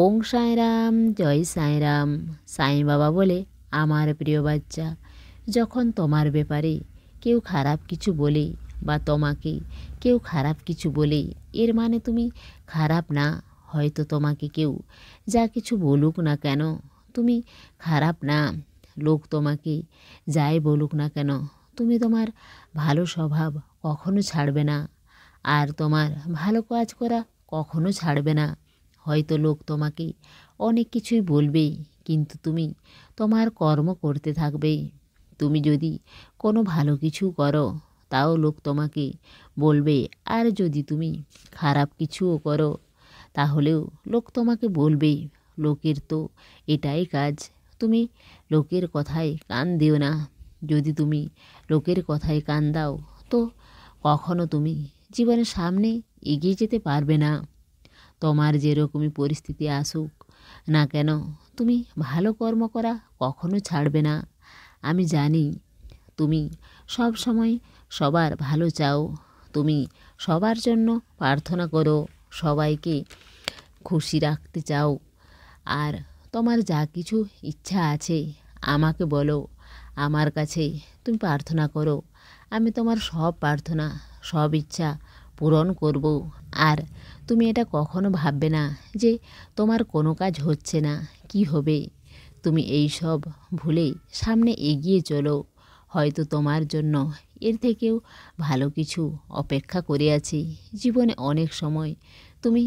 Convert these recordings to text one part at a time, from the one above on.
ওং সাঁইরাম, জয় সাঁইরাম। সাঁই বাবা বলে, আমার প্রিয় বাচ্চা, যখন তোমার ব্যাপারে কেউ খারাপ কিছু বলে বা তোমাকে কেউ খারাপ কিছু বলে, এর মানে তুমি খারাপ না। হয়তো তোমাকে কেউ যা কিছু বলুক না কেন, তুমি খারাপ না। লোক তোমাকে যাই বলুক না কেন, তুমি তোমার ভালো স্বভাব কখনো ছাড়বে না, আর তোমার ভালো কাজ করা কখনো ছাড়বে না। হয়তো লোক তোমাকে অনেক কিছুই বলবে, কিন্তু তুমি তোমার কর্ম করতে থাকবে। তুমি যদি কোনো ভালো কিছু করো, তাও লোক তোমাকে বলবে, আর যদি তুমি খারাপ কিছুও করো, তাহলেও লোক তোমাকে বলবে। লোকের তো এটাই কাজ। তুমি লোকের কথায় কান দিও না। যদি তুমি লোকের কথায় কান দাও, তো কখনো তুমি জীবনের সামনে এগিয়ে যেতে পারবে না। তোমার যেরকমই পরিস্থিতি আসুক না কেন, তুমি ভালো কর্ম করা কখনো ছাড়বে না। আমি জানি তুমি সব সময় সবার ভালো চাও। তুমি সবার জন্য প্রার্থনা করো, সবাইকে খুশি রাখতে চাও। আর তোমার যা কিছু ইচ্ছা আছে আমাকে বলো, আমার কাছে তুমি প্রার্থনা করো। আমি তোমার সব প্রার্থনা, সব ইচ্ছা পূরণ করব। আর তুমি এটা কখনো ভাববে না যে তোমার কোনো কাজ হচ্ছে না, কি হবে। তুমি এই সব ভুলে সামনে এগিয়ে চলো। হয়তো তোমার জন্য এর থেকেও ভালো কিছু অপেক্ষা করে আছে। জীবনে অনেক সময় তুমি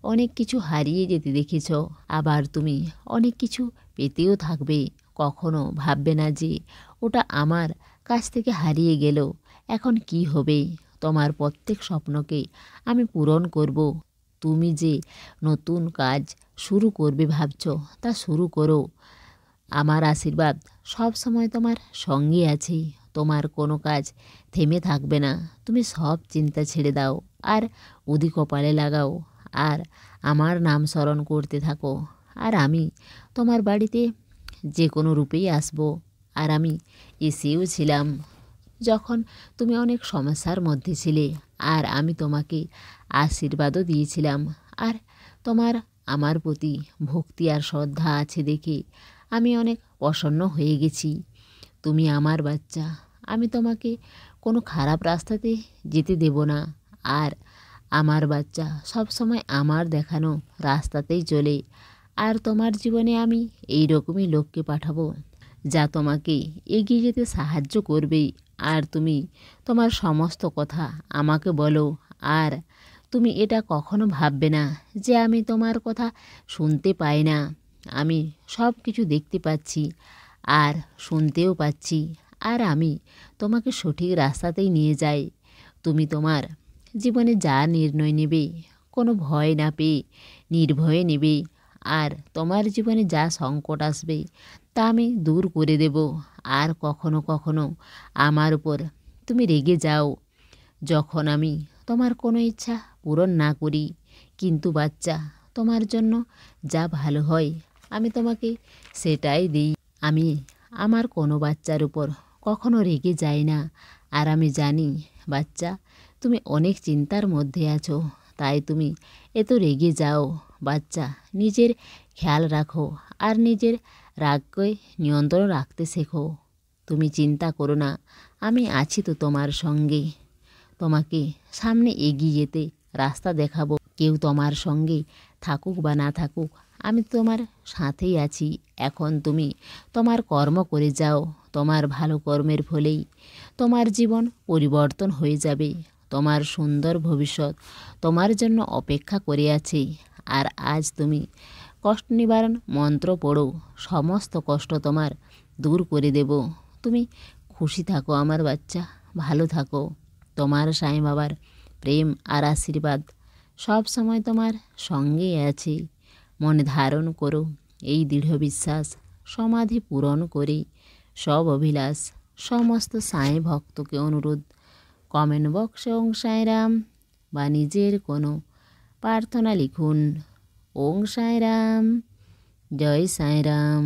অনেক কিছু হারিয়ে যেতে দেখেছ, আবার তুমি অনেক কিছু পেতেও থাকবে। কখনো ভাববে না যে ওটা আমার কাছ থেকে হারিয়ে গেল, এখন কি হবে। তোমার প্রত্যেক স্বপ্নকে আমি পূরণ করব। তুমি যে নতুন কাজ শুরু করবে ভাবছ, তা শুরু করো। আমার আশীর্বাদ সব সময় তোমার সঙ্গে আছে। তোমার কোনো কাজ থেমে থাকবে না। তুমি সব চিন্তা ছেড়ে দাও, আর উদি কপালে লাগাও, আর আমার নাম স্মরণ করতে থাকো। আর আমি তোমার বাড়িতে যে কোনো রূপেই আসবো। আর আমি এসেও ছিলাম যখন তুমি অনেক সমস্যার মধ্যে ছিলে, আর আমি তোমাকে আশীর্বাদও দিয়েছিলাম। আর তোমার আমার প্রতি ভক্তি আর শ্রদ্ধা আছে দেখে আমি অনেক প্রসন্ন হয়ে গেছি। তুমি আমার বাচ্চা, আমি তোমাকে কোনো খারাপ রাস্তাতে যেতে দেব না। আর আমার বাচ্চা সব সময় আমার দেখানো রাস্তাতেই চলে। আর তোমার জীবনে আমি এই রকমই লোককে পাঠাবো যা তোমাকে এগিয়ে যেতে সাহায্য করবে। আর তুমি তোমার সমস্ত কথা আমাকে বলো। আর তুমি এটা কখনো ভাববে না যে আমি তোমার কথা শুনতে পাই না। আমি সব কিছু দেখতে পাচ্ছি আর শুনতেও পাচ্ছি। আর আমি তোমাকে সঠিক রাস্তাতেই নিয়ে যাই। তুমি তোমার জীবনে যা নির্ণয় নেবে, কোনো ভয় না পেয়ে নির্ভয়ে নেবে। আর তোমার জীবনে যা সংকট আসবে, তা আমি দূর করে দেব। আর কখনো কখনো আমার উপর তুমি রেগে যাও যখন আমি তোমার কোনো ইচ্ছা পূরণ না করি। কিন্তু বাচ্চা, তোমার জন্য যা ভালো হয় আমি তোমাকে সেটাই দিই। আমি আমার কোনো বাচ্চার উপর কখনো রেগে যাই না। আর আমি জানি বাচ্চা, তুমি অনেক চিন্তার মধ্যে আছো, তাই তুমি এত রেগে যাও। বাচ্চা, নিজের খেয়াল রাখো আর নিজের রাগকে নিয়ন্ত্রণ রাখতে শেখো। তুমি চিন্তা করো না, আমি আছি তো তোমার সঙ্গে। তোমাকে সামনে এগিয়ে যেতে রাস্তা দেখাবো। কেউ তোমার সঙ্গে থাকুক বা না থাকুক, আমি তোমার সাথেই আছি। এখন তুমি তোমার কর্ম করে যাও। তোমার ভালো কর্মের ফলেই তোমার জীবন পরিবর্তন হয়ে যাবে। তোমার সুন্দর ভবিষ্যৎ তোমার জন্য অপেক্ষা করে আছে। আর আজ তুমি কষ্ট নিবারণ মন্ত্র পড়ো, সমস্ত কষ্ট তোমার দূর করে দেব। তুমি খুশি থাকো আমার বাচ্চা, ভালো থাকো। তোমার সাঁই বাবার প্রেম আর আশীর্বাদ সব সময় তোমার সঙ্গেই আছে। মনে ধারণ করো এই দৃঢ় বিশ্বাস, সমাধি পূরণ করে সব অভিলাষ। সমস্ত সাঁই ভক্তকে অনুরোধ, কমেন্ট বক্সে ওং সাঁইরাম বা নিজের কোনো প্রার্থনা লিখুন। ওং সাঁইরাম, জয় সাঁইরাম।